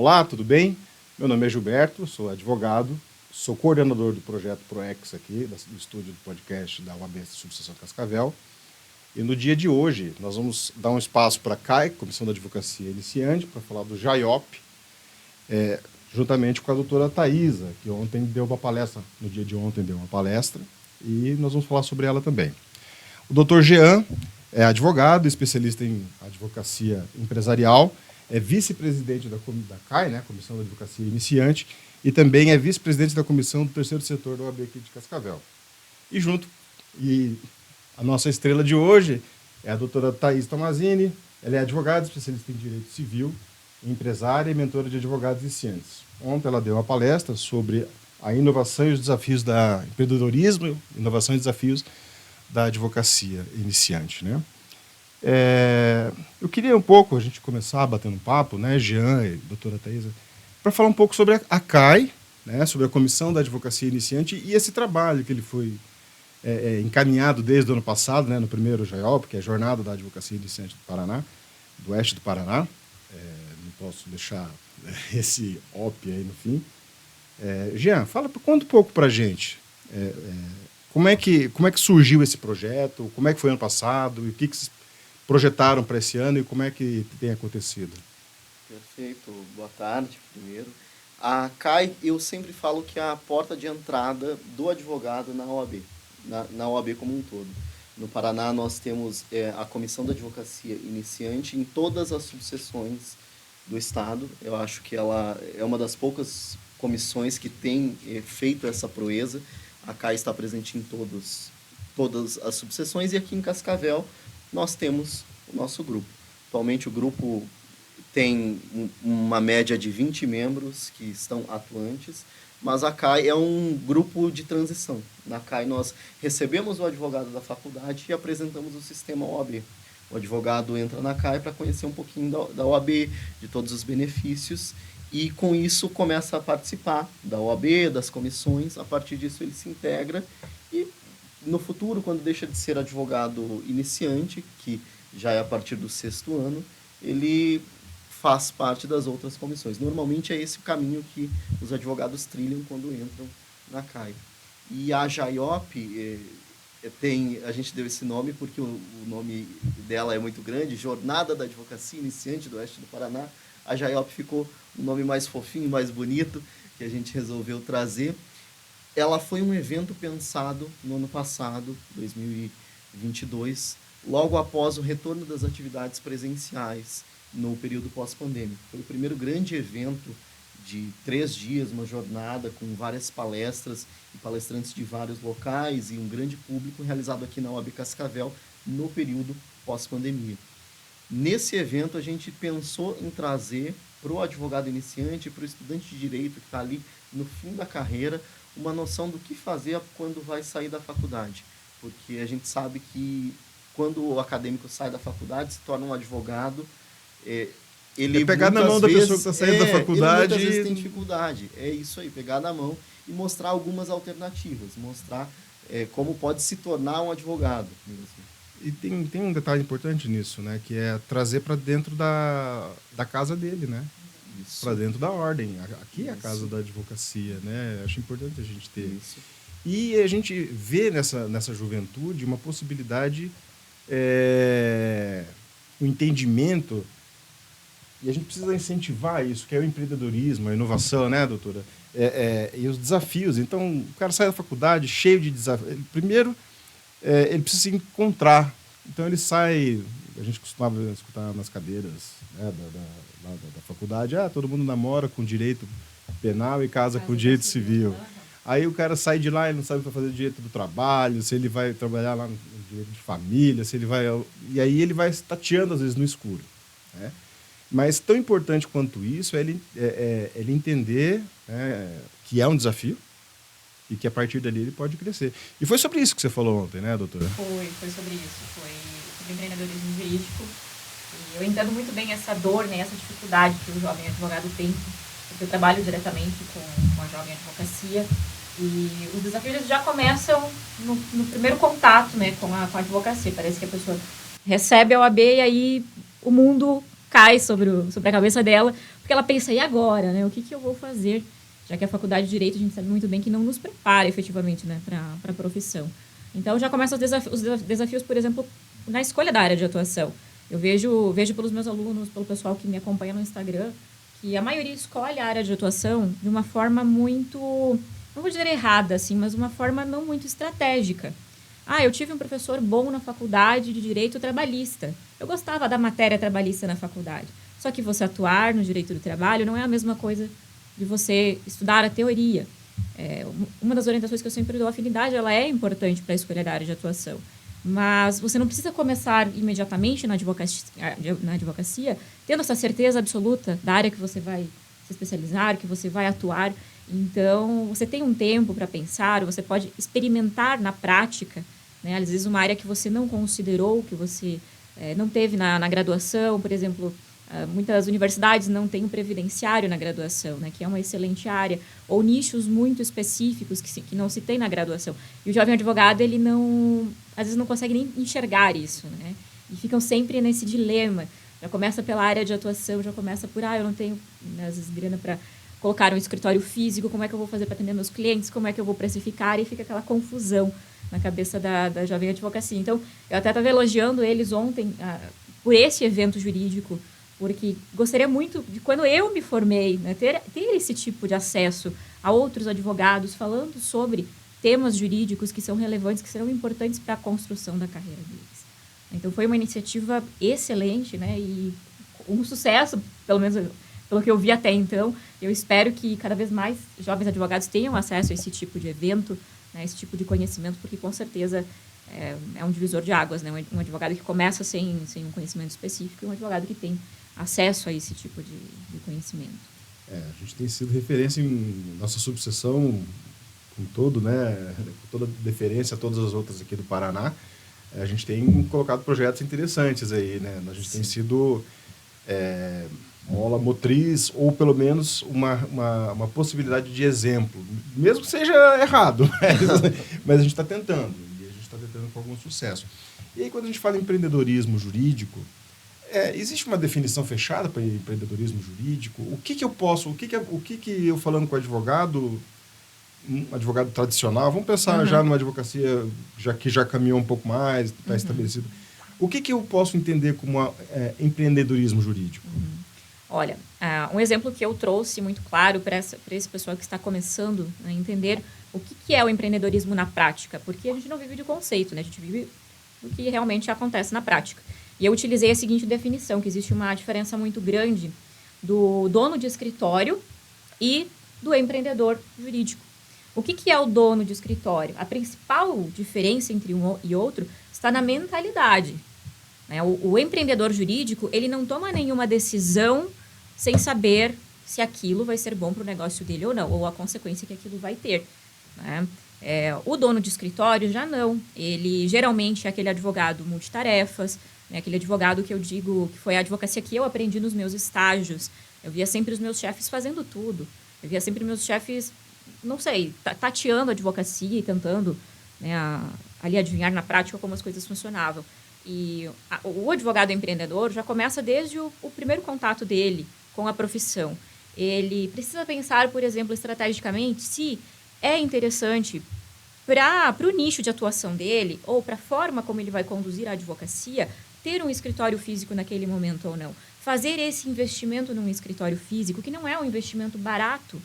Olá, tudo bem? Meu nome é Gilberto, sou advogado, sou coordenador do projeto ProEx aqui, do estúdio do podcast da UAB Subseção Cascavel. E no dia de hoje, nós vamos dar um espaço para a CAI, Comissão da Advocacia Iniciante, para falar do JAIOP, juntamente com a doutora Thaisa, que ontem deu uma palestra, no dia de ontem deu uma palestra, e nós vamos falar sobre ela também. O doutor Jean é advogado, especialista em advocacia empresarial, é vice-presidente da CAI, né, Comissão da Advocacia Iniciante, e também é vice-presidente da Comissão do Terceiro Setor da OAB aqui de Cascavel. E a nossa estrela de hoje é a doutora Thaisa Tomazini. Ela é advogada, especialista em direito civil, empresária e mentora de advogados iniciantes. Ontem ela deu uma palestra sobre a inovação e os desafios da empreendedorismo, inovação e desafios da advocacia iniciante, né? Eu queria um pouco, a gente começar batendo um papo, né, Jean e doutora Thaisa, para falar um pouco sobre a CAI, né, sobre a Comissão da Advocacia Iniciante e esse trabalho que ele foi encaminhado desde o ano passado, né, no primeiro JAIOP, que é a Jornada da Advocacia Iniciante do Paraná, do Oeste do Paraná. Não posso deixar esse OP aí no fim. Jean, conta um pouco para a gente. Como é que surgiu esse projeto? Como é que foi ano passado? E o que vocês projetaram para esse ano e como é que tem acontecido? Perfeito. Boa tarde, primeiro. A CAI, eu sempre falo que é a porta de entrada do advogado na OAB, na OAB como um todo. No Paraná, nós temos a Comissão da Advocacia Iniciante em todas as subseções do Estado. Eu acho que ela é uma das poucas comissões que tem feito essa proeza. A CAI está presente em todas as subseções e aqui em Cascavel nós temos o nosso grupo. Atualmente o grupo tem uma média de 20 membros que estão atuantes, mas a CAI é um grupo de transição. Na CAI nós recebemos o advogado da faculdade e apresentamos o sistema OAB. O advogado entra na CAI para conhecer um pouquinho da OAB, de todos os benefícios, e com isso começa a participar da OAB, das comissões. A partir disso ele se integra e no futuro, quando deixa de ser advogado iniciante, que já é a partir do 6º ano, ele faz parte das outras comissões. Normalmente é esse o caminho que os advogados trilham quando entram na CAI. E a JAIOP, a gente deu esse nome porque o nome dela é muito grande, Jornada da Advocacia Iniciante do Oeste do Paraná. A JAIOP ficou um nome mais fofinho, mais bonito, que a gente resolveu trazer. Ela foi um evento pensado no ano passado, 2022, logo após o retorno das atividades presenciais no período pós-pandêmico. Foi o primeiro grande evento de 3 dias, uma jornada com várias palestras e palestrantes de vários locais e um grande público realizado aqui na OAB Cascavel no período pós-pandemia. Nesse evento, a gente pensou em trazer para o advogado iniciante, para o estudante de direito que está ali no fim da carreira, uma noção do que fazer quando vai sair da faculdade. Porque a gente sabe que quando o acadêmico sai da faculdade, se torna um advogado, ele pegar na mão da pessoa que está saindo da faculdade. Ele muitas vezes tem dificuldade. É isso aí, pegar na mão e mostrar algumas alternativas, mostrar como pode se tornar um advogado mesmo. E tem um detalhe importante nisso, né? Que é trazer para dentro da casa dele, né? Para dentro da ordem. Aqui é a casa da advocacia, né? Acho importante a gente ter isso. E a gente vê nessa juventude uma possibilidade, o entendimento, e a gente precisa incentivar isso, que é o empreendedorismo, a inovação, né, doutora? E os desafios. Então, o cara sai da faculdade cheio de desafios. Primeiro, ele precisa se encontrar. Então ele sai, a gente costumava escutar nas cadeiras, né, da faculdade, todo mundo namora com direito penal e casa com direito civil. Aí o cara sai de lá e não sabe o que fazer direito do trabalho, se ele vai trabalhar lá no direito de família, se ele vai... E aí ele vai tateando, às vezes, no escuro, né? Mas tão importante quanto isso é ele entender, que é um desafio, e que a partir dali ele pode crescer. E foi sobre isso que você falou ontem, né, doutora? Foi sobre isso. Foi sobre empreendedorismo jurídico. E eu entendo muito bem essa dor, né, essa dificuldade que o jovem advogado tem, porque eu trabalho diretamente com a jovem advocacia. E os desafios já começam no primeiro contato, né, com a advocacia. Parece que a pessoa recebe a OAB e aí o mundo cai sobre a cabeça dela, porque ela pensa, e agora, né? O que eu vou fazer? Já que a faculdade de Direito, a gente sabe muito bem que não nos prepara efetivamente, né, para a profissão. Então, já começam os desafios, por exemplo, na escolha da área de atuação. Eu vejo pelos meus alunos, pelo pessoal que me acompanha no Instagram, que a maioria escolhe a área de atuação de uma forma muito, não vou dizer errada, assim, mas uma forma não muito estratégica. Eu tive um professor bom na faculdade de Direito Trabalhista. Eu gostava da matéria trabalhista na faculdade. Só que você atuar no direito do trabalho não é a mesma coisa de você estudar a teoria. Uma das orientações que eu sempre dou, a afinidade, ela é importante para a escolha da área de atuação. Mas você não precisa começar imediatamente na advocacia tendo essa certeza absoluta da área que você vai se especializar, que você vai atuar. Então, você tem um tempo para pensar, você pode experimentar na prática, né? Às vezes, uma área que você não considerou, que você não teve na graduação, por exemplo, muitas universidades não têm o previdenciário na graduação, né, que é uma excelente área, ou nichos muito específicos que não se tem na graduação. E o jovem advogado, ele não, às vezes não consegue nem enxergar isso, né? E ficam sempre nesse dilema. Já começa pela área de atuação, já começa por, eu não tenho, às vezes, grana para colocar um escritório físico, como é que eu vou fazer para atender meus clientes, como é que eu vou precificar, e fica aquela confusão na cabeça da jovem advocacia. Então, eu até estava elogiando eles ontem por esse evento jurídico, porque gostaria muito de, quando eu me formei, né, ter esse tipo de acesso a outros advogados falando sobre temas jurídicos que são relevantes, que serão importantes para a construção da carreira deles. Então, foi uma iniciativa excelente, né, e um sucesso, pelo menos pelo que eu vi até então. Eu espero que cada vez mais jovens advogados tenham acesso a esse tipo de evento, né, esse tipo de conhecimento, porque, com certeza, é um divisor de águas, né? Um advogado que começa sem um conhecimento específico e um advogado que tem acesso a esse tipo de conhecimento. A gente tem sido referência em nossa subseção com todo, né, com toda deferência a todas as outras aqui do Paraná. A gente tem colocado projetos interessantes aí, né? A gente tem sido mola motriz, ou pelo menos uma possibilidade de exemplo, mesmo que seja errado, mas a gente está tentando, e a gente está tentando com algum sucesso. E aí, quando a gente fala em empreendedorismo jurídico, existe uma definição fechada para empreendedorismo jurídico? O que eu posso, o que eu falando com advogado, um advogado tradicional, vamos pensar já numa advocacia que já caminhou um pouco mais, está estabelecido. O que eu posso entender como empreendedorismo jurídico? Olha, um exemplo que eu trouxe muito claro para esse pessoal que está começando a entender o que é o empreendedorismo na prática, porque a gente não vive de conceito, né? A gente vive do que realmente acontece na prática. E eu utilizei a seguinte definição, que existe uma diferença muito grande do dono de escritório e do empreendedor jurídico. O que é o dono de escritório? A principal diferença entre um e outro está na mentalidade, né? O empreendedor jurídico, ele não toma nenhuma decisão sem saber se aquilo vai ser bom para o negócio dele ou não, ou a consequência que aquilo vai ter, né? O dono de escritório já não. Ele geralmente é aquele advogado multitarefas, né? Aquele advogado que eu digo que foi a advocacia que eu aprendi nos meus estágios. Eu via sempre os meus chefes fazendo tudo. Eu via sempre meus chefes, não sei, tateando a advocacia e tentando, né, ali adivinhar na prática como as coisas funcionavam. E o advogado empreendedor já começa desde o primeiro contato dele com a profissão. Ele precisa pensar, por exemplo, estrategicamente, se é interessante para o nicho de atuação dele ou para a forma como ele vai conduzir a advocacia, ter um escritório físico naquele momento ou não. Fazer esse investimento num escritório físico, que não é um investimento barato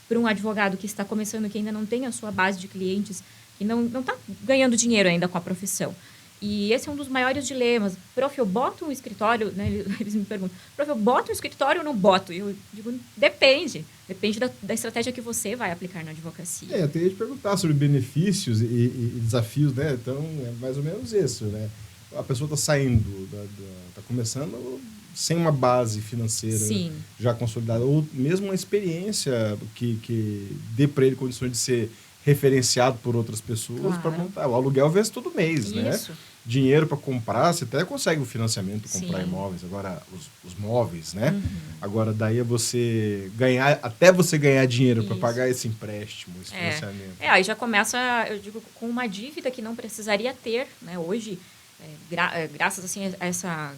para um advogado que está começando, que ainda não tem a sua base de clientes, que não está ganhando dinheiro ainda com a profissão. E esse é um dos maiores dilemas. Prof, eu boto um escritório, né? Eles me perguntam, prof, eu boto um escritório ou não boto? E eu digo, depende. Depende da estratégia que você vai aplicar na advocacia. Eu teria de perguntar sobre benefícios e desafios, né? Então, é mais ou menos isso, né? A pessoa está saindo, está começando sem uma base financeira já consolidada, ou mesmo uma experiência que dê para ele condições de ser referenciado por outras pessoas para montar. O aluguel vence todo mês, né? Dinheiro para comprar, você até consegue o financiamento, comprar imóveis. Agora, os móveis, né? Agora, daí é você ganhar, até você ganhar dinheiro para pagar esse empréstimo, esse financiamento. Aí já começa, eu digo, com uma dívida que não precisaria ter, né? Hoje, graças assim, a essa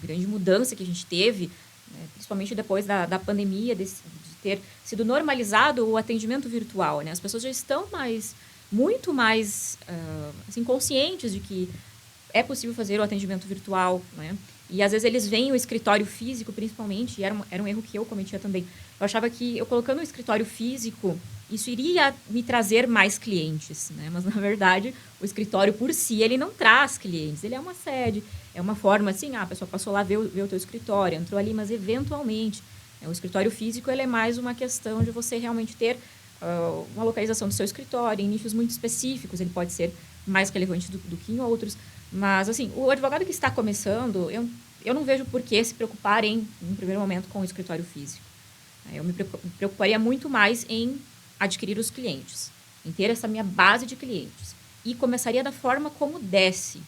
grande mudança que a gente teve, né, principalmente depois da pandemia, de ter sido normalizado o atendimento virtual, né? As pessoas já estão muito mais assim, conscientes de que é possível fazer o atendimento virtual, né? E às vezes eles veem o escritório físico, principalmente, e era um erro que eu cometia também. Eu achava que eu colocando o escritório físico, isso iria me trazer mais clientes, né? Mas, na verdade, o escritório por si, ele não traz clientes. Ele é uma sede, é uma forma assim, a pessoa passou lá ver o teu escritório, entrou ali, mas eventualmente, o escritório físico, ele é mais uma questão de você realmente ter uma localização do seu escritório em nichos muito específicos. Ele pode ser mais relevante do que em outros. Mas, assim, o advogado que está começando, eu não vejo por que se preocupar em primeiro momento, com o escritório físico. Eu me preocuparia muito mais em adquirir os clientes, em ter essa minha base de clientes. E começaria da forma como desce,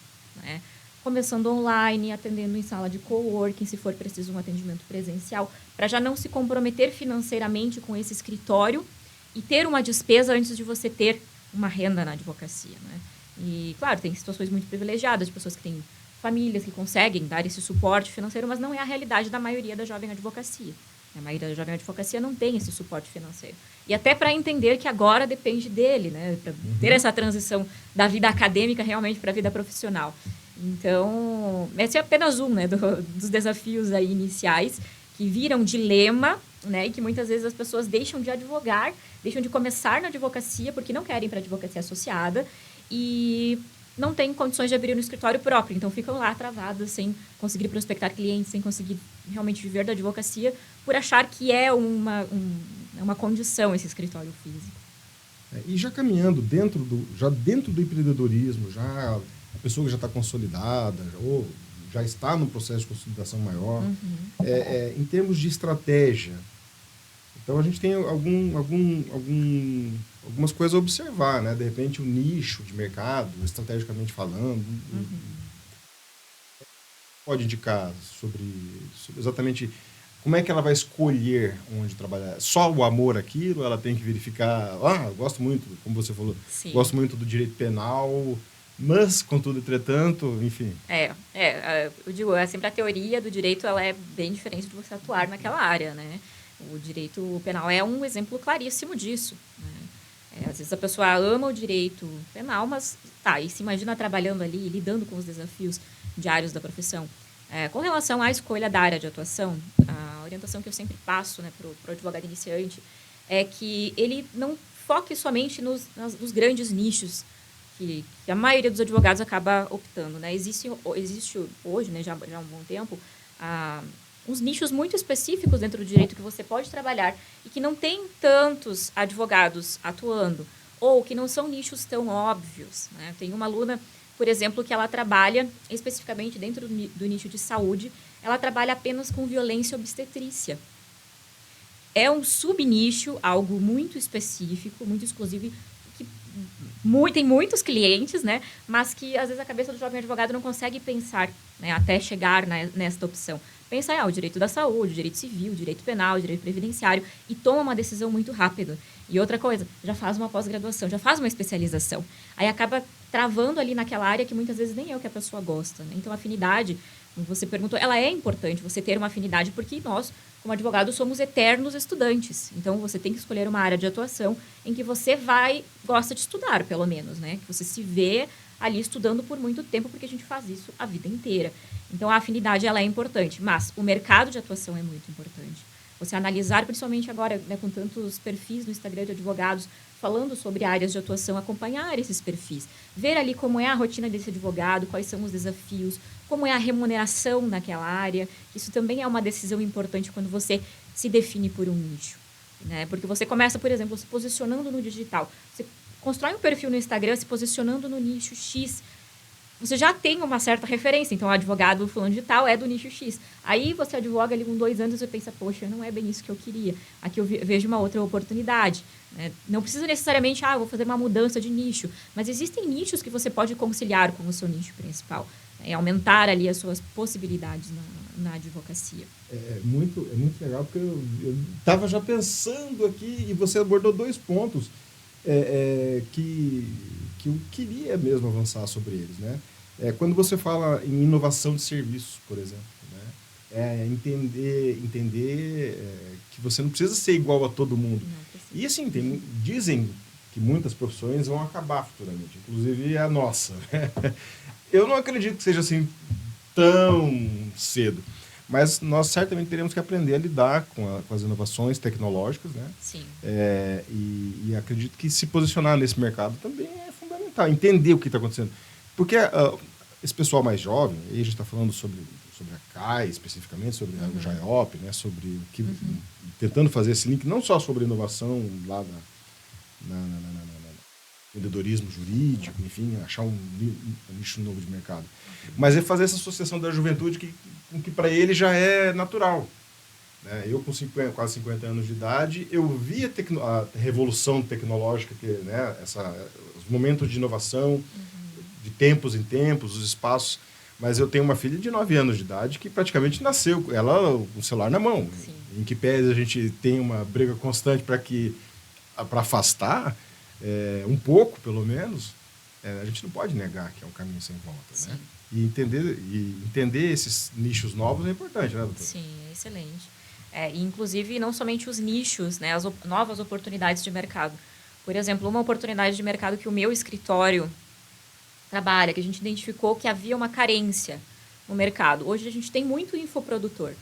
né? Começando online, atendendo em sala de coworking, se for preciso um atendimento presencial, para já não se comprometer financeiramente com esse escritório e ter uma despesa antes de você ter uma renda na advocacia, né? E, claro, tem situações muito privilegiadas de pessoas que têm famílias que conseguem dar esse suporte financeiro, mas não é a realidade da maioria da jovem advocacia. A maioria da jovem advocacia não tem esse suporte financeiro. E até para entender que agora depende dele, né? Para ter essa transição da vida acadêmica realmente para a vida profissional. Então, esse é apenas um, né, dos desafios aí iniciais que viram dilema, né, e que muitas vezes as pessoas deixam de advogar, deixam de começar na advocacia porque não querem ir para a advocacia associada e não têm condições de abrir um escritório próprio. Então, ficam lá travadas, sem conseguir prospectar clientes, sem conseguir realmente viver da advocacia, por achar que é uma condição esse escritório físico. E já caminhando dentro do empreendedorismo, já a pessoa que já está consolidada, ou já está no processo de consolidação maior, em termos de estratégia, então a gente tem algumas coisas a observar, né? De repente, o nicho de mercado, estrategicamente falando, pode indicar sobre exatamente como é que ela vai escolher onde trabalhar. Só o amor àquilo, ela tem que verificar, eu gosto muito, como você falou, Sim. Gosto muito do direito penal, mas, contudo, entretanto, enfim. Eu digo, sempre a teoria do direito, ela é bem diferente de você atuar naquela área, né? O direito penal é um exemplo claríssimo disso, né? Às vezes a pessoa ama o direito penal, mas e se imagina trabalhando ali, lidando com os desafios diários da profissão. Com relação à escolha da área de atuação, a orientação que eu sempre passo, né, para o advogado iniciante é que ele não foque somente nos grandes nichos que a maioria dos advogados acaba optando, né? Existe hoje, né, já há um bom tempo, uns nichos muito específicos dentro do direito que você pode trabalhar e que não tem tantos advogados atuando, ou que não são nichos tão óbvios, né? Tem uma aluna, por exemplo, que ela trabalha especificamente dentro do nicho de saúde, ela trabalha apenas com violência obstetrícia. É um subnicho, algo muito específico, muito exclusivo, que tem muitos clientes, né? Mas que às vezes a cabeça do jovem advogado não consegue pensar, né, até chegar nesta opção. Pensa o direito da saúde, o direito civil, o direito penal, o direito previdenciário, e toma uma decisão muito rápida. E outra coisa, já faz uma pós-graduação, já faz uma especialização. Aí acaba travando ali naquela área que muitas vezes nem é o que a pessoa gosta, né? Então, a afinidade, como você perguntou, ela é importante, você ter uma afinidade, porque nós, como advogados, somos eternos estudantes. Então, você tem que escolher uma área de atuação em que você gosta de estudar, pelo menos, né? Que você se vê ali estudando por muito tempo, porque a gente faz isso a vida inteira. Então, a afinidade, ela é importante, mas o mercado de atuação é muito importante. Você analisar, principalmente agora, né, com tantos perfis no Instagram de advogados falando sobre áreas de atuação, acompanhar esses perfis, ver ali como é a rotina desse advogado, quais são os desafios, como é a remuneração naquela área. Isso também é uma decisão importante quando você se define por um nicho, né? Porque você começa, por exemplo, se posicionando no digital. Você constrói um perfil no Instagram se posicionando no nicho X. Você já tem uma certa referência. Então, o advogado fulano de tal é do nicho X. Aí, você advoga ali com 2 anos e você pensa, poxa, não é bem isso que eu queria. Aqui eu vejo uma outra oportunidade, né? Não precisa necessariamente, vou fazer uma mudança de nicho. Mas existem nichos que você pode conciliar com o seu nicho principal, né? Aumentar ali as suas possibilidades na advocacia. É muito legal, porque eu estava já pensando aqui e você abordou 2 pontos que eu queria mesmo avançar sobre eles, né? Quando você fala em inovação de serviços, por exemplo, né? entender que você não precisa ser igual a todo mundo. Não precisa. E assim, dizem que muitas profissões vão acabar futuramente, inclusive a nossa. Eu não acredito que seja assim tão cedo, mas nós certamente teremos que aprender a lidar com as inovações tecnológicas, né? Sim. E acredito que se posicionar nesse mercado também é fundamental, entender o que está acontecendo. Porque esse pessoal mais jovem, aí a gente está falando sobre a CAI especificamente, sobre o JAIOP, né, sobre o que, tentando fazer esse link, não só sobre inovação lá no empreendedorismo jurídico, enfim, achar um nicho novo de mercado. Mas é fazer essa associação da juventude que para ele já é natural. Né? Eu, com quase 50 anos de idade, eu vi a revolução tecnológica, né, os momentos de inovação, de tempos em tempos, os espaços. Mas eu tenho uma filha de 9 anos de idade que praticamente nasceu, ela com o celular na mão. Sim. Em que pese a gente tem uma briga constante para afastar, um pouco, pelo menos, a gente não pode negar que é um caminho sem volta. Sim. Né? E entender esses nichos novos é importante, né, doutor? Sim, é excelente. E inclusive, não somente os nichos, né, as novas oportunidades de mercado. Por exemplo, uma oportunidade de mercado que o meu escritório trabalha, que a gente identificou que havia uma carência no mercado. Hoje a gente tem muito infoprodutor,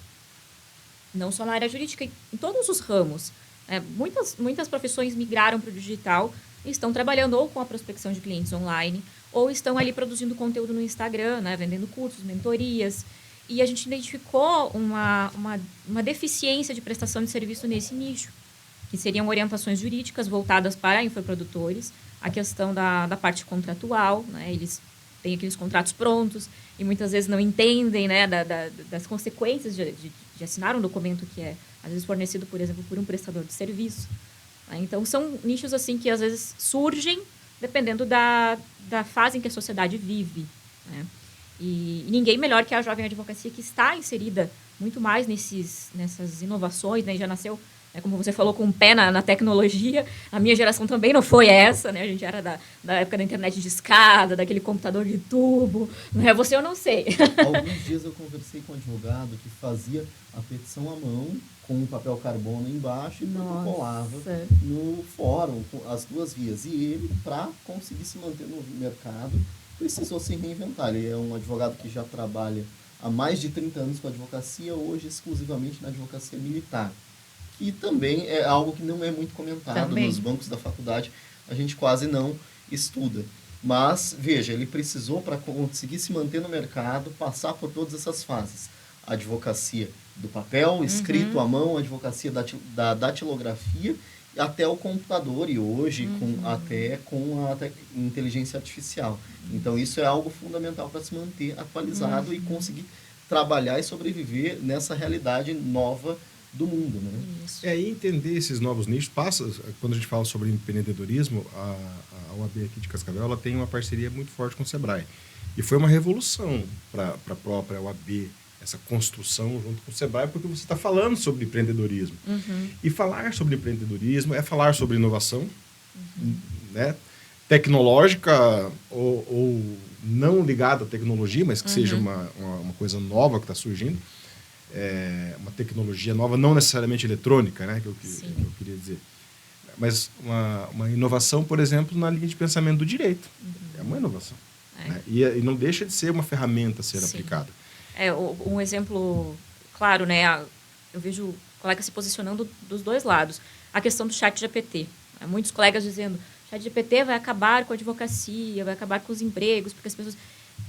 não só na área jurídica, em todos os ramos. Muitas profissões migraram para o digital e estão trabalhando ou com a prospecção de clientes online, ou estão ali produzindo conteúdo no Instagram, né, vendendo cursos, mentorias. E a gente identificou uma deficiência de prestação de serviço nesse nicho, que seriam orientações jurídicas voltadas para infoprodutores, a questão da parte contratual, né? Eles têm aqueles contratos prontos e muitas vezes não entendem, né, das consequências de assinar um documento que é, às vezes, fornecido, por exemplo, por um prestador de serviço. Né? Então, são nichos assim que, às vezes, surgem dependendo da fase em que a sociedade vive. Né? E ninguém melhor que a jovem advocacia, que está inserida muito mais nessas inovações, né? Já nasceu, como você falou, com o pé na tecnologia. A minha geração também não foi essa, né? A gente era da época da internet de escada, daquele computador de tubo. Né? Você eu não sei. Alguns dias eu conversei com um advogado que fazia a petição à mão, com um papel carbono embaixo e protocolava no fórum, as duas vias. E ele, para conseguir se manter no mercado, precisou se reinventar. Ele é um advogado que já trabalha há mais de 30 anos com advocacia, hoje exclusivamente na advocacia militar. E também é algo que não é muito comentado nos bancos da faculdade, a gente quase não estuda. Mas, veja, ele precisou, para conseguir se manter no mercado, passar por todas essas fases. A advocacia do papel, escrito à mão, a advocacia da datilografia, até o computador, e hoje até com a inteligência artificial. Então, isso é algo fundamental para se manter atualizado e conseguir trabalhar e sobreviver nessa realidade nova do mundo, né? Isso. E entender esses novos nichos quando a gente fala sobre empreendedorismo, a OAB aqui de Cascavel, ela tem uma parceria muito forte com o Sebrae. E foi uma revolução para a própria OAB, essa construção junto com o Sebrae, porque você está falando sobre empreendedorismo. E falar sobre empreendedorismo é falar sobre inovação, né? Tecnológica ou não ligada à tecnologia, mas que seja uma coisa nova que está surgindo. Uma tecnologia nova, não necessariamente eletrônica, né, que eu queria dizer. Mas uma inovação, por exemplo, na linha de pensamento do direito. É uma inovação. Né? E não deixa de ser uma ferramenta a ser aplicada. Um exemplo claro, né? Eu vejo colegas se posicionando dos dois lados. A questão do ChatGPT. Muitos colegas dizendo ChatGPT vai acabar com a advocacia, vai acabar com os empregos, porque as pessoas...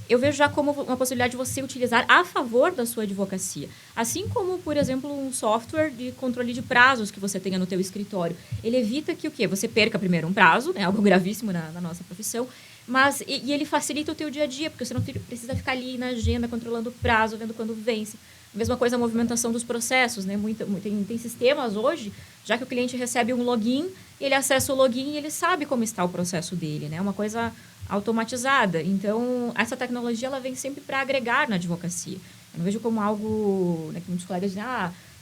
Eu vejo já como uma possibilidade de você utilizar a favor da sua advocacia. Assim como, por exemplo, um software de controle de prazos que você tenha no teu escritório. Ele evita que o quê? Você perca primeiro um prazo, né? Algo gravíssimo na nossa profissão, mas e ele facilita o teu dia a dia, porque você não precisa ficar ali na agenda controlando o prazo, vendo quando vence. A mesma coisa a movimentação dos processos, né? Tem sistemas hoje, já que o cliente recebe um login, ele acessa o login e ele sabe como está o processo dele, né? Uma coisa automatizada. Então, essa tecnologia ela vem sempre para agregar na advocacia. Eu não vejo como algo, né, que muitos colegas dizem,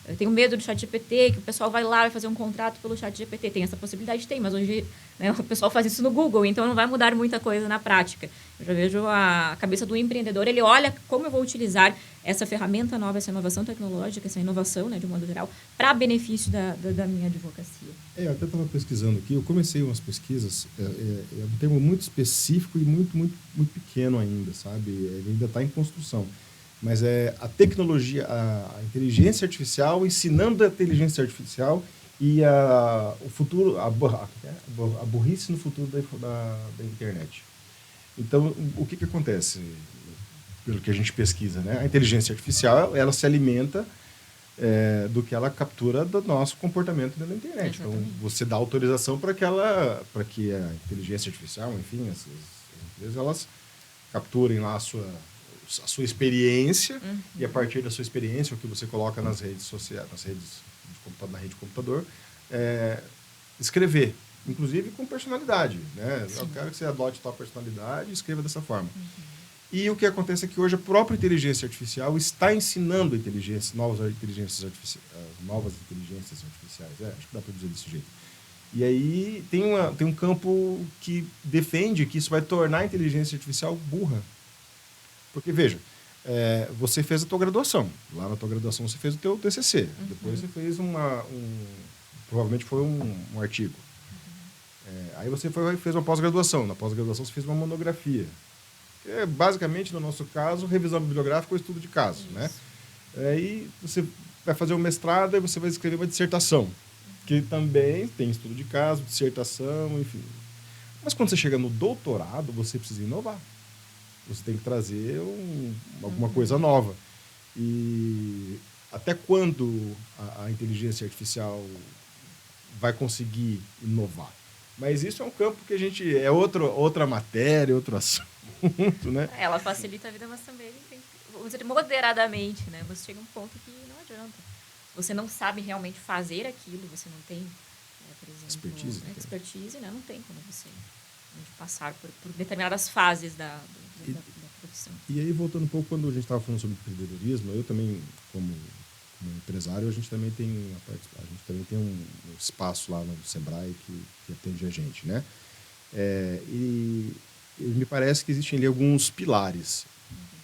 eu tenho medo do ChatGPT, que o pessoal vai lá e vai fazer um contrato pelo ChatGPT. Tem essa possibilidade? Tem, mas hoje, né, o pessoal faz isso no Google, então não vai mudar muita coisa na prática. Eu já vejo a cabeça do empreendedor, ele olha como eu vou utilizar essa ferramenta nova, essa inovação tecnológica, essa inovação, né, de um modo geral, para benefício da minha advocacia. Eu até estava pesquisando aqui, eu comecei umas pesquisas, é um termo muito específico e muito, muito, muito pequeno ainda, sabe? Ele ainda está em construção. Mas é a tecnologia, a inteligência artificial, ensinando a inteligência artificial e o futuro, a burrice no futuro da internet. Então, o que acontece? Pelo que a gente pesquisa, né? A inteligência artificial, ela se alimenta do que ela captura do nosso comportamento na internet. Exatamente. Então, você dá autorização para que a inteligência artificial, enfim, as empresas, elas capturem lá a sua experiência e a partir da sua experiência, o que você coloca nas redes sociais, na rede de computador, escrever, inclusive com personalidade, né? Eu quero que você adote tal personalidade e escreva dessa forma. E o que acontece é que hoje a própria inteligência artificial está ensinando novas inteligências artificiais. Acho que dá para dizer desse jeito. E aí tem um campo que defende que isso vai tornar a inteligência artificial burra. Porque, veja, você fez a tua graduação. Lá na tua graduação você fez o teu TCC. Depois você fez provavelmente foi um artigo. Aí você fez uma pós-graduação. Na pós-graduação você fez uma monografia. Basicamente, no nosso caso, revisão bibliográfica ou estudo de caso. Né? Aí você vai fazer um mestrado e você vai escrever uma dissertação, que também tem estudo de caso, dissertação, enfim. Mas quando você chega no doutorado, você precisa inovar. Você tem que trazer alguma coisa nova. E até quando a inteligência artificial vai conseguir inovar? Mas isso é um campo que é outra matéria, outro assunto. Né? Ela facilita a vida, mas também tem, vamos dizer, moderadamente, né? Você chega a um ponto que não adianta. Você não sabe realmente fazer aquilo, você não tem, por exemplo, expertise, né? Não tem como você passar por determinadas fases da profissão. E aí, voltando um pouco, quando a gente estava falando sobre empreendedorismo, eu também, como empresário, a gente também tem um espaço lá no Sebrae que atende a gente, né? E me parece que existem ali alguns pilares.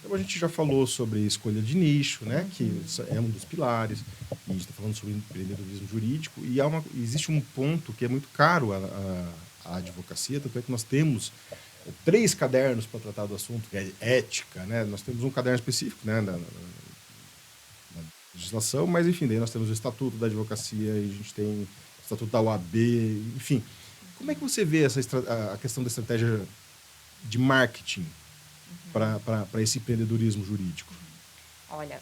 Então, a gente já falou sobre escolha de nicho, né? Que é um dos pilares. E a gente está falando sobre empreendedorismo jurídico. E existe um ponto que é muito caro à advocacia, tanto é que nós temos 3 cadernos para tratar do assunto, que é ética, né? Nós temos um caderno específico, né? Na legislação, mas, enfim, daí nós temos o Estatuto da Advocacia, e a gente tem o Estatuto da OAB, enfim. Como é que você vê a questão da estratégia de marketing para esse empreendedorismo jurídico? Olha,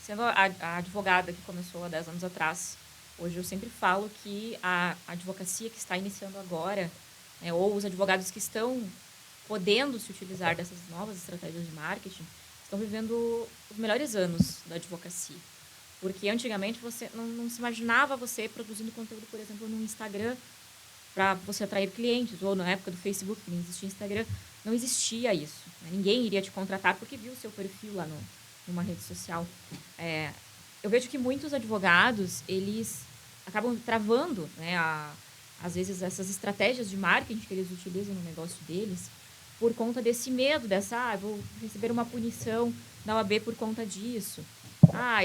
sendo a advogada que começou há 10 anos atrás, hoje eu sempre falo que a advocacia que está iniciando agora, né, ou os advogados que estão podendo se utilizar dessas novas estratégias de marketing, estão vivendo os melhores anos da advocacia. Porque antigamente você não se imaginava você produzindo conteúdo, por exemplo, no Instagram, para você atrair clientes, ou na época do Facebook, que nem existia Instagram, não existia isso. Né? Ninguém iria te contratar porque viu o seu perfil lá numa rede social. Eu vejo que muitos advogados, eles acabam travando, né, às vezes, essas estratégias de marketing que eles utilizam no negócio deles, por conta desse medo, vou receber uma punição da OAB por conta disso.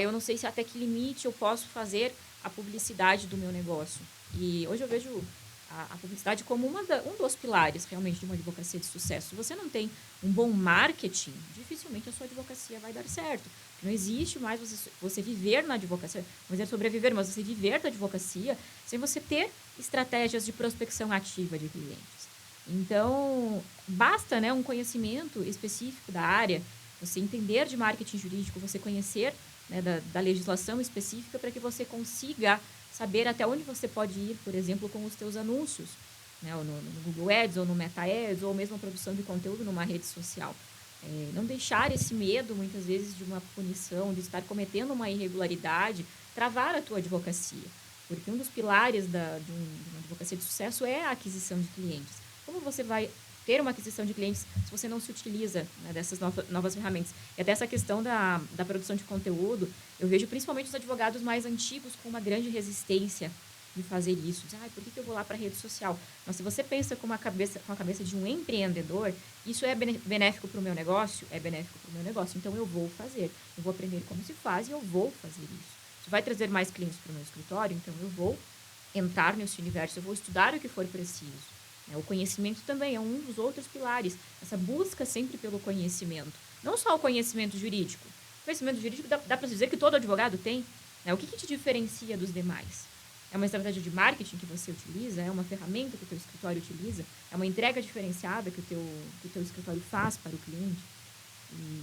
Eu não sei se até que limite eu posso fazer a publicidade do meu negócio. E hoje eu vejo a publicidade como um dos pilares, realmente, de uma advocacia de sucesso. Se você não tem um bom marketing, dificilmente a sua advocacia vai dar certo. Não existe mais você viver na advocacia, vamos dizer sobreviver, mas você viver da advocacia sem você ter estratégias de prospecção ativa de clientes. Então, basta, né, um conhecimento específico da área, você entender de marketing jurídico, você conhecer, né, da legislação específica para que você consiga saber até onde você pode ir, por exemplo, com os teus anúncios, né, no Google Ads ou no Meta Ads, ou mesmo a produção de conteúdo numa rede social. Não deixar esse medo, muitas vezes, de uma punição, de estar cometendo uma irregularidade, travar a tua advocacia. Porque um dos pilares de uma advocacia de sucesso é a aquisição de clientes. Como você vai ter uma aquisição de clientes se você não se utiliza, né, dessas novas ferramentas? E até essa questão da produção de conteúdo, eu vejo principalmente os advogados mais antigos com uma grande resistência de fazer isso. Diz, por que eu vou lá para a rede social? Mas se você pensa com a cabeça de um empreendedor, isso é benéfico para o meu negócio? É benéfico para o meu negócio. Então, eu vou fazer. Eu vou aprender como se faz e eu vou fazer isso. Isso vai trazer mais clientes para o meu escritório, então eu vou entrar nesse universo, eu vou estudar o que for preciso. O conhecimento também é um dos outros pilares. Essa busca sempre pelo conhecimento. Não só o conhecimento jurídico. O conhecimento jurídico dá para dizer que todo advogado tem. O que te diferencia dos demais? É uma estratégia de marketing que você utiliza? É uma ferramenta que o teu escritório utiliza? É uma entrega diferenciada que o teu escritório faz para o cliente?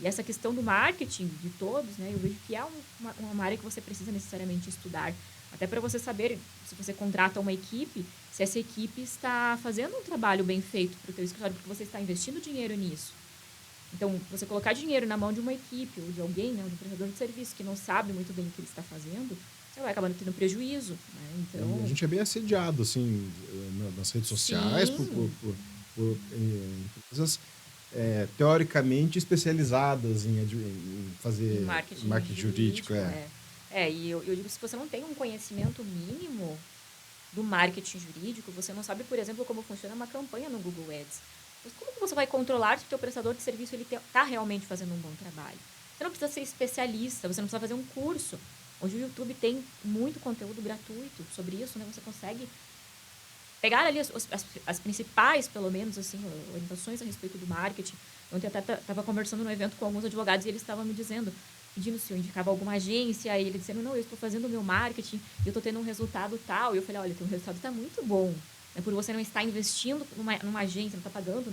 E essa questão do marketing de todos, eu vejo que é uma área que você precisa necessariamente estudar. Até para você saber, se você contrata uma equipe, se essa equipe está fazendo um trabalho bem feito para o teu escritório, porque você está investindo dinheiro nisso. Então, você colocar dinheiro na mão de uma equipe ou de alguém, de um prestador de serviço que não sabe muito bem o que ele está fazendo, você vai acabar tendo prejuízo. Então, a gente é bem assediado, assim, nas redes sociais, por empresas teoricamente especializadas em fazer marketing jurídico. E eu digo, se você não tem um conhecimento mínimo do marketing jurídico, você não sabe, por exemplo, como funciona uma campanha no Google Ads. Mas como que você vai controlar se o teu prestador de serviço está realmente fazendo um bom trabalho? Você não precisa ser especialista, você não precisa fazer um curso. Hoje o YouTube tem muito conteúdo gratuito sobre isso, Você consegue pegar ali as principais, pelo menos, assim, orientações a respeito do marketing. Ontem eu até estava conversando no evento com alguns advogados e eles estavam me dizendo, pedindo se eu indicava alguma agência, e ele dizendo, não, eu estou fazendo o meu marketing e eu estou tendo um resultado tal. E eu falei, olha, teu resultado está muito bom. Por você não estar investindo numa agência, não está pagando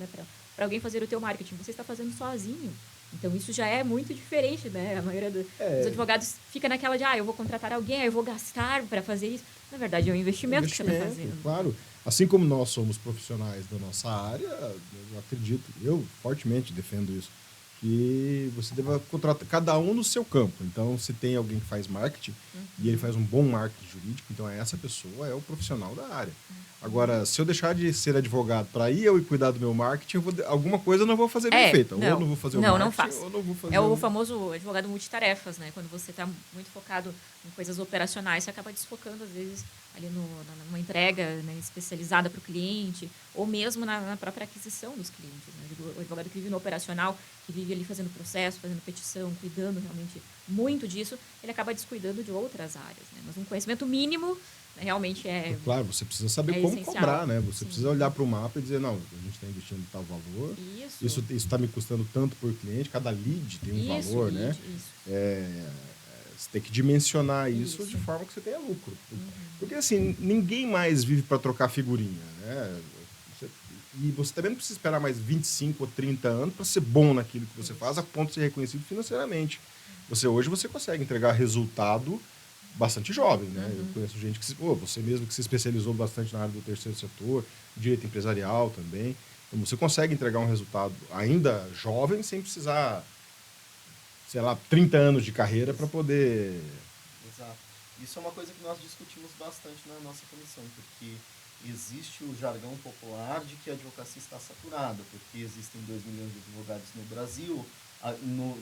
para alguém fazer o teu marketing, você está fazendo sozinho. Então, isso já é muito diferente, A maioria dos advogados fica naquela de, eu vou contratar alguém, eu vou gastar para fazer isso. Na verdade, é um investimento que você está fazendo. Claro. Assim como nós somos profissionais da nossa área, eu acredito, eu fortemente defendo isso, que você deva contratar cada um no seu campo. Então, se tem alguém que faz marketing e ele faz um bom marketing jurídico, então essa pessoa é o profissional da área. Agora, se eu deixar de ser advogado para ir eu cuidar do meu marketing, alguma coisa eu não vou fazer bem feita. Ou eu não vou fazer o marketing, ou não vou fazer... É o famoso advogado multitarefas, Quando você está muito focado em coisas operacionais, você acaba desfocando, às vezes, ali numa entrega especializada para o cliente, ou mesmo na própria aquisição dos clientes. O advogado que vive no operacional, que vive ali fazendo processo, fazendo petição, cuidando realmente muito disso, ele acaba descuidando de outras áreas. Mas um conhecimento mínimo realmente é... Claro, você precisa saber como essencial. cobrar, Você precisa olhar para o mapa e dizer, não, a gente está investindo tal valor, isso está me custando tanto por cliente, cada lead tem um valor, você tem que dimensionar isso de forma que você tenha lucro. Porque, assim, ninguém mais vive para trocar figurinha, E você também não precisa esperar mais 25 ou 30 anos para ser bom naquilo que você faz, a ponto de ser reconhecido financeiramente. Hoje você consegue entregar resultado bastante jovem, Eu conheço gente que você mesmo que se especializou bastante na área do terceiro setor, direito empresarial também. Então você consegue entregar um resultado ainda jovem sem precisar, 30 anos de carreira para poder... Exato. Isso é uma coisa que nós discutimos bastante na nossa comissão, porque existe o jargão popular de que a advocacia está saturada, porque existem 2 milhões de advogados no Brasil.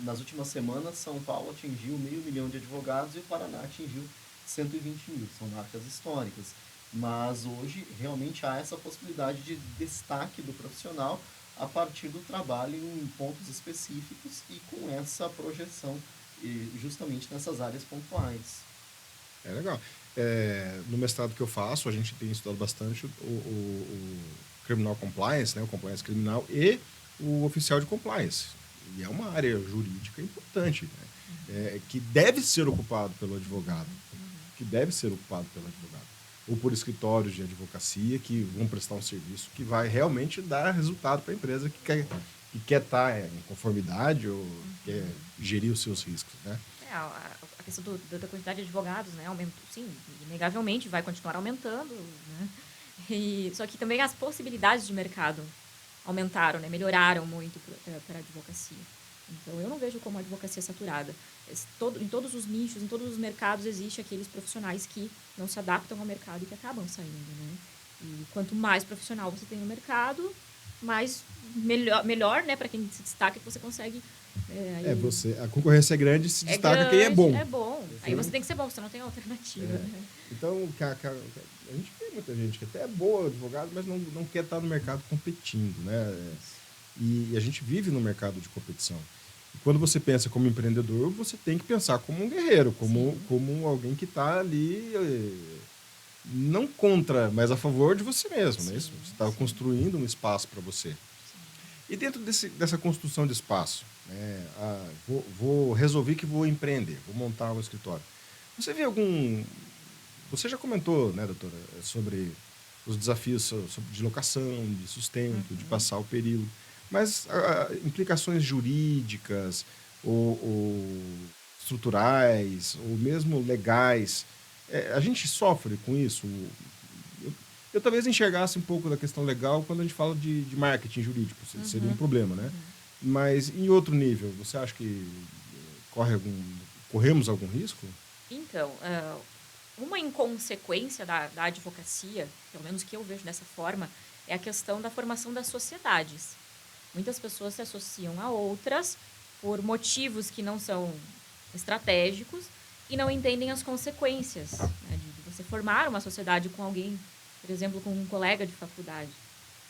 Nas últimas semanas, São Paulo atingiu 500 mil de advogados e o Paraná atingiu 120 mil. São marcas históricas. Mas hoje, realmente, há essa possibilidade de destaque do profissional a partir do trabalho em pontos específicos e com essa projeção justamente nessas áreas pontuais. É legal. No mestrado que eu faço, a gente tem estudado bastante o criminal compliance, o compliance criminal e o oficial de compliance. E é uma área jurídica importante, que deve ser ocupado pelo advogado, ou por escritórios de advocacia que vão prestar um serviço que vai realmente dar resultado para a empresa que quer estar em conformidade ou quer gerir os seus riscos, A questão da quantidade de advogados, aumentou, sim, inegavelmente vai continuar aumentando, só que também as possibilidades de mercado aumentaram, melhoraram muito para a advocacia. Então, eu não vejo como a advocacia saturada. Em todos os nichos, em todos os mercados, existem aqueles profissionais que não se adaptam ao mercado e que acabam saindo, E quanto mais profissional você tem no mercado, melhor para quem se destaca, que você consegue A concorrência é grande, se destaca quem é grande, bom. É bom. Aí você tem que ser bom, você não tem alternativa. Né? Então, a gente vê muita gente que até é boa advogado, mas não quer estar no mercado competindo, né? E a gente vive no mercado de competição. E quando você pensa como empreendedor, você tem que pensar como um guerreiro, como alguém que está ali, não contra, mas a favor de você mesmo, né? Você está construindo um espaço para você. E dentro dessa construção de espaço, né, vou resolver que vou empreender, vou montar um escritório. Você vê algum... Você já comentou, né, doutora, sobre os desafios de locação, de sustento, de passar o período, mas implicações jurídicas ou estruturais, ou mesmo legais, a gente sofre com isso? Eu talvez enxergasse um pouco da questão legal quando a gente fala de marketing jurídico, seria um problema, né? Mas em outro nível, você acha que corremos algum risco? Então, uma inconsequência da advocacia, pelo menos que eu vejo dessa forma, é a questão da formação das sociedades. Muitas pessoas se associam a outras por motivos que não são estratégicos e não entendem as consequências, né, de você formar uma sociedade com alguém, por exemplo, com um colega de faculdade.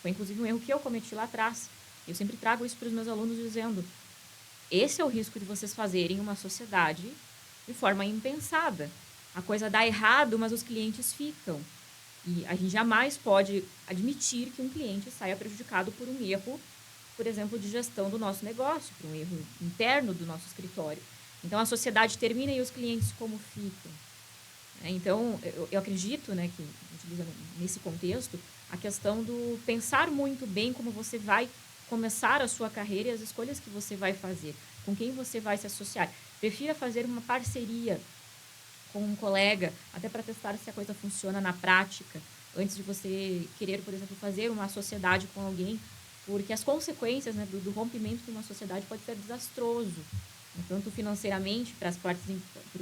Foi inclusive um erro que eu cometi lá atrás. Eu sempre trago isso para os meus alunos dizendo: esse é o risco de vocês fazerem uma sociedade de forma impensada. A coisa dá errado, mas os clientes ficam. E a gente jamais pode admitir que um cliente saia prejudicado por um erro, por exemplo, de gestão do nosso negócio, por um erro interno do nosso escritório. Então, a sociedade termina e os clientes como ficam. Então, eu acredito, né, que, utilizando nesse contexto, a questão do pensar muito bem como você vai começar a sua carreira e as escolhas que você vai fazer, com quem você vai se associar. Prefira fazer uma parceria com um colega, até para testar se a coisa funciona na prática, antes de você querer, por exemplo, fazer uma sociedade com alguém, porque as consequências, né, do rompimento de uma sociedade pode ser desastroso, tanto financeiramente para as partes, para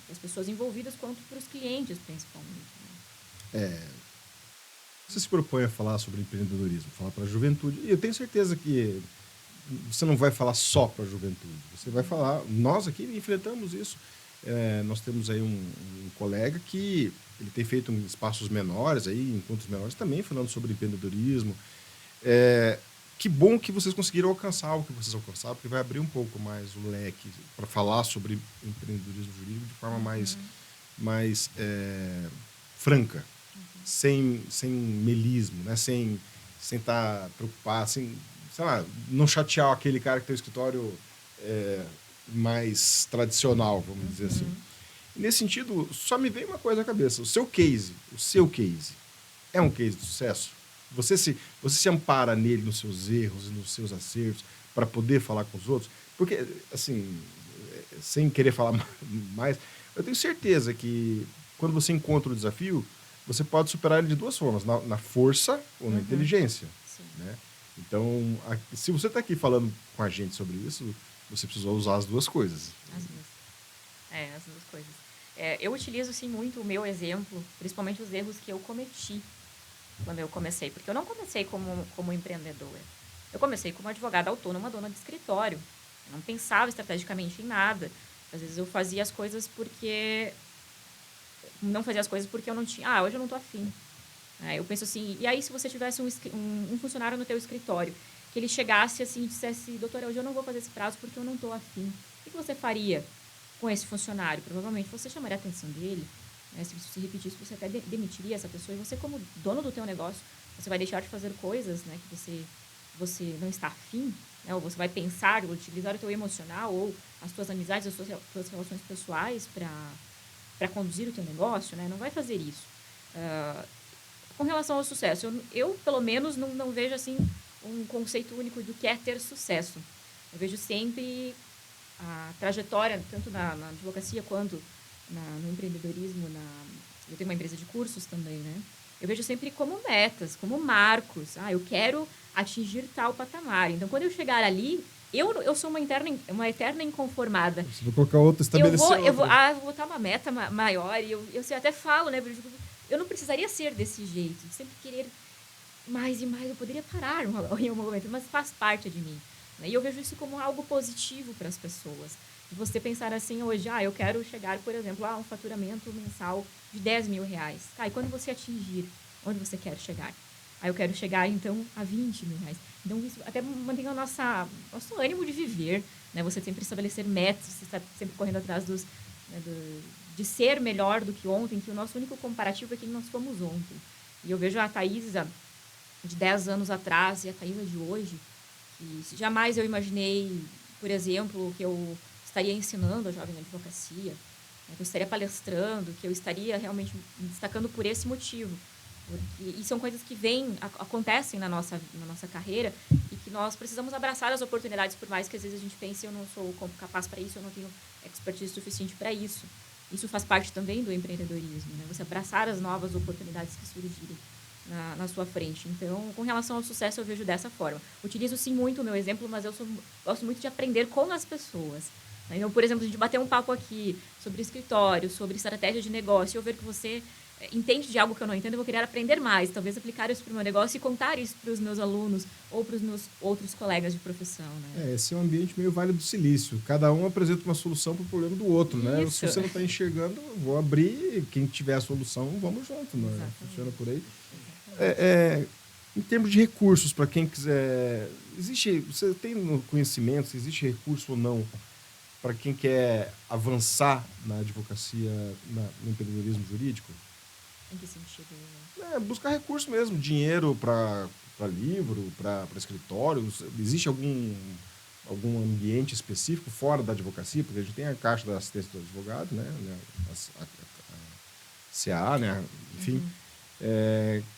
as pessoas envolvidas, quanto para os clientes, principalmente. Né? Você se propõe a falar sobre empreendedorismo, falar para a juventude, e eu tenho certeza que você não vai falar só para a juventude, você vai falar... Nós aqui enfrentamos isso. Nós temos aí um colega que ele tem feito em espaços menores, aí, encontros menores, também falando sobre empreendedorismo. Que bom que vocês conseguiram alcançar o que vocês alcançaram, porque vai abrir um pouco mais o leque para falar sobre empreendedorismo jurídico de forma mais franca, sem melismo, né? Sem estar preocupado, sei lá, não chatear aquele cara que tem o escritório mais tradicional, vamos dizer assim. E nesse sentido, só me veio uma coisa à cabeça. O seu case é um case de sucesso? Você se ampara nele, nos seus erros e nos seus acertos, para poder falar com os outros? Porque, assim, sem querer falar mais, eu tenho certeza que quando você encontra o desafio, você pode superar ele de duas formas, na força ou na inteligência. Né? Então, se você está aqui falando com a gente sobre isso, você precisa usar as duas coisas. As duas coisas. Eu utilizo, sim, muito o meu exemplo, principalmente os erros que eu cometi quando eu comecei. Porque eu não comecei como empreendedora. Eu comecei como advogada autônoma, dona de escritório. Eu não pensava estrategicamente em nada. Às vezes eu fazia as coisas porque... Não fazia as coisas porque eu não tinha... hoje eu não estou afim. Eu penso assim, e aí se você tivesse um funcionário no teu escritório, que ele chegasse assim e dissesse: doutora, hoje eu não vou fazer esse prazo porque eu não estou afim. O que você faria com esse funcionário? Provavelmente você chamaria a atenção dele. Né? Se você repetisse, você até demitiria essa pessoa. E você, como dono do teu negócio, você vai deixar de fazer coisas, né, que você não está afim, né? Ou você vai pensar, ou utilizar o teu emocional, ou as tuas amizades, as tuas relações pessoais para conduzir o teu negócio, né? Não vai fazer isso. Com relação ao sucesso, eu pelo menos não vejo assim um conceito único do que é ter sucesso. Eu vejo sempre a trajetória, tanto na advocacia quanto no empreendedorismo. Eu tenho uma empresa de cursos também, né? Eu vejo sempre como metas, como marcos. Eu quero atingir tal patamar. Então, quando eu chegar ali, eu sou uma eterna inconformada. Você vai colocar outra, estabelecer eu vou botar uma meta maior. E eu até falo, né? Eu não precisaria ser desse jeito, sempre querer mais e mais. Eu poderia parar em algum momento, mas faz parte de mim. né? E eu vejo isso como algo positivo para as pessoas. E você pensar assim hoje, eu quero chegar, por exemplo, a um faturamento mensal de R$ 10.000. E quando você atingir, onde você quer chegar? Eu quero chegar, então, a R$ 20.000. Então, isso até mantém o nosso ânimo de viver, né? Você sempre estabelecer metas, você está sempre correndo atrás de ser melhor do que ontem, que o nosso único comparativo é quem nós fomos ontem. E eu vejo a Thaisa de 10 anos atrás e a Thaisa de hoje, que jamais eu imaginei, por exemplo, que eu estaria ensinando a jovem advocacia, né, que eu estaria palestrando, que eu estaria realmente me destacando por esse motivo. E são coisas que acontecem na nossa carreira e que nós precisamos abraçar as oportunidades, por mais que às vezes a gente pense, eu não sou capaz para isso, eu não tenho expertise suficiente para isso. Isso faz parte também do empreendedorismo, né? Você abraçar as novas oportunidades que surgirem na sua frente. Então, com relação ao sucesso, eu vejo dessa forma. Utilizo, sim, muito o meu exemplo, mas eu gosto muito de aprender com as pessoas. Então, por exemplo, a gente bater um papo aqui sobre escritório, sobre estratégia de negócio, eu ver que você entende de algo que eu não entendo, eu vou querer aprender mais, talvez aplicar isso para o meu negócio e contar isso para os meus alunos ou para os meus outros colegas de profissão, né? Esse é um ambiente meio Vale do Silício. Cada um apresenta uma solução para o problema do outro, né? Isso. Se você não está enxergando, vou abrir, quem tiver a solução, vamos junto, né? Exatamente. Funciona por aí. Exatamente. Em termos de recursos, para quem quiser... Você tem no conhecimento se existe recurso ou não para quem quer avançar na advocacia, no empreendedorismo jurídico? Em que sentido? Buscar recurso mesmo, dinheiro para livro, para escritórios. Existe algum ambiente específico fora da advocacia? Porque a gente tem a Caixa da Assistência do Advogado, né? A CA, né? Enfim,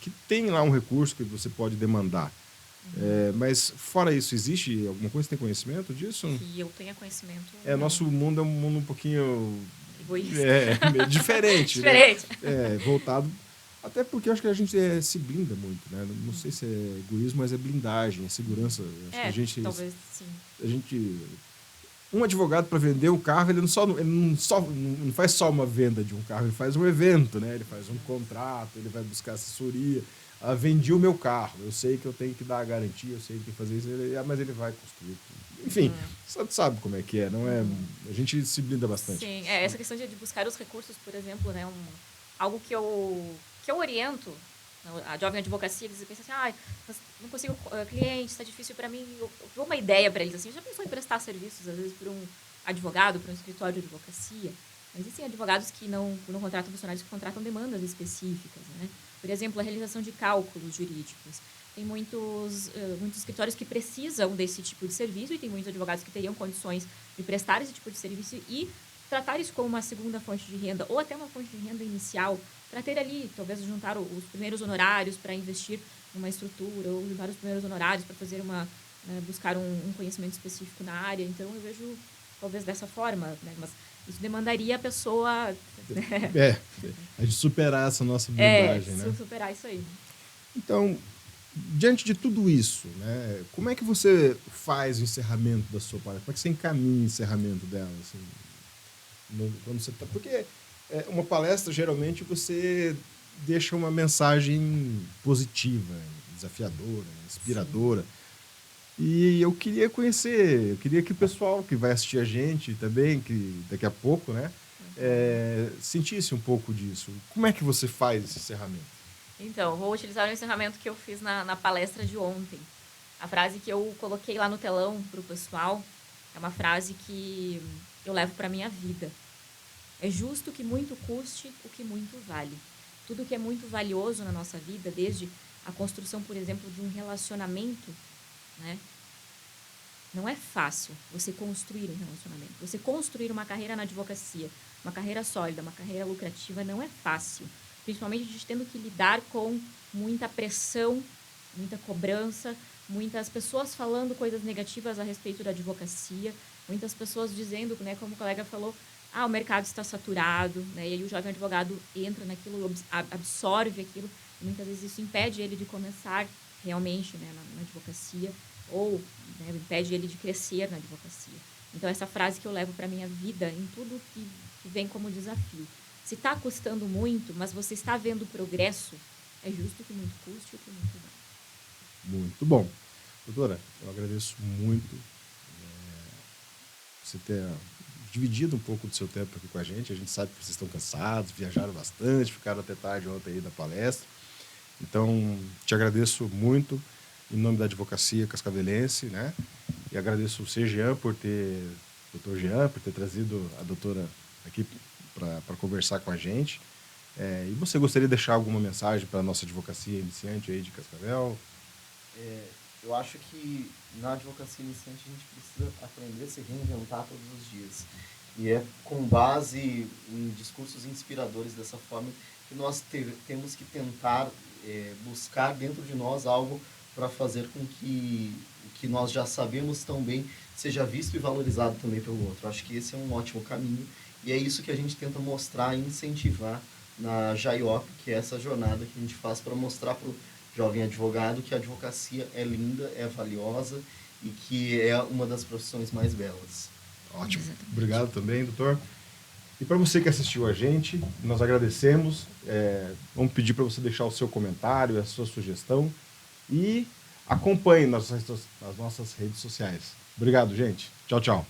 que tem lá um recurso que você pode demandar. Mas fora isso, existe alguma coisa? Você tem conhecimento disso? Que eu tenha conhecimento. Nosso mundo é um mundo um pouquinho egoísta. Meio diferente. Diferente. Né? Voltado. Até porque eu acho que a gente se blinda muito, né? Não sei se é egoísmo, mas é blindagem, é segurança. Acho que a gente, talvez sim. Um advogado, para vender um carro, ele não faz só uma venda de um carro, ele faz um evento, né? Ele faz um contrato, ele vai buscar assessoria. Vendi o meu carro, eu sei que eu tenho que dar a garantia, eu sei que tem que fazer isso, mas ele vai construir tudo. Enfim, você sabe como é que é, não é? A gente se blinda bastante. Sim, essa questão de buscar os recursos, por exemplo, né? Algo que eu oriento. A jovem advocacia, eles pensam assim, não consigo cliente, está difícil para mim. Eu dou uma ideia para eles, assim, já pensou em prestar serviços, às vezes, para um advogado, para um escritório de advocacia? Mas existem advogados que não contratam funcionários, que contratam demandas específicas, né? Por exemplo, a realização de cálculos jurídicos. Tem muitos escritórios que precisam desse tipo de serviço e tem muitos advogados que teriam condições de prestar esse tipo de serviço e tratar isso como uma segunda fonte de renda ou até uma fonte de renda inicial para ter ali, talvez, juntar os primeiros honorários para investir numa estrutura ou juntar os primeiros honorários para fazer buscar um conhecimento específico na área. Então, eu vejo, talvez, dessa forma, né? Mas isso demandaria a pessoa... Né? A gente superar essa nossa blindagem, né? Superar isso aí. Então, diante de tudo isso, né, como é que você faz o encerramento da sua palestra? Como é que você encaminha o encerramento dela? Assim, quando você tá... Porque uma palestra, geralmente, você deixa uma mensagem positiva, desafiadora, inspiradora. Sim. E eu queria eu queria que o pessoal que vai assistir a gente também, que daqui a pouco, né, sentisse um pouco disso. Como é que você faz esse encerramento? Então, vou utilizar o encerramento que eu fiz na palestra de ontem. A frase que eu coloquei lá no telão para o pessoal é uma frase que eu levo para a minha vida. É justo que muito custe o que muito vale. Tudo que é muito valioso na nossa vida, desde a construção, por exemplo, de um relacionamento, né? Não é fácil você construir um relacionamento. Você construir uma carreira na advocacia, uma carreira sólida, uma carreira lucrativa, não é fácil. Principalmente a gente tendo que lidar com muita pressão, muita cobrança, muitas pessoas falando coisas negativas a respeito da advocacia, muitas pessoas dizendo, né, como o colega falou, o mercado está saturado, né, e aí o jovem advogado entra naquilo, absorve aquilo, e muitas vezes isso impede ele de começar realmente, né, na advocacia, ou, né, impede ele de crescer na advocacia. Então, essa frase que eu levo para a minha vida em tudo que vem como desafio. Se está custando muito, mas você está vendo progresso, é justo que muito custe o que muito vale. Muito bom. Doutora, eu agradeço muito você ter dividido um pouco do seu tempo aqui com a gente. A gente sabe que vocês estão cansados, viajaram bastante, ficaram até tarde ontem aí na palestra. Então, te agradeço muito em nome da advocacia cascavelense, né? E agradeço você, Jean, doutor Jean, por ter trazido a doutora aqui para conversar com a gente. E você gostaria de deixar alguma mensagem para a nossa advocacia iniciante aí de Cascavel? Eu acho que na advocacia iniciante a gente precisa aprender a se reinventar todos os dias. E é com base em discursos inspiradores dessa forma que nós temos que tentar buscar dentro de nós algo para fazer com que o que nós já sabemos tão bem seja visto e valorizado também pelo outro. Acho que esse é um ótimo caminho e é isso que a gente tenta mostrar e incentivar na JAIOP, que é essa jornada que a gente faz para mostrar para o jovem advogado que a advocacia é linda, é valiosa e que é uma das profissões mais belas. Ótimo. Obrigado também, doutor. E para você que assistiu a gente, nós agradecemos. Vamos pedir para você deixar o seu comentário, a sua sugestão e acompanhe nas nossas redes sociais. Obrigado, gente. Tchau, tchau.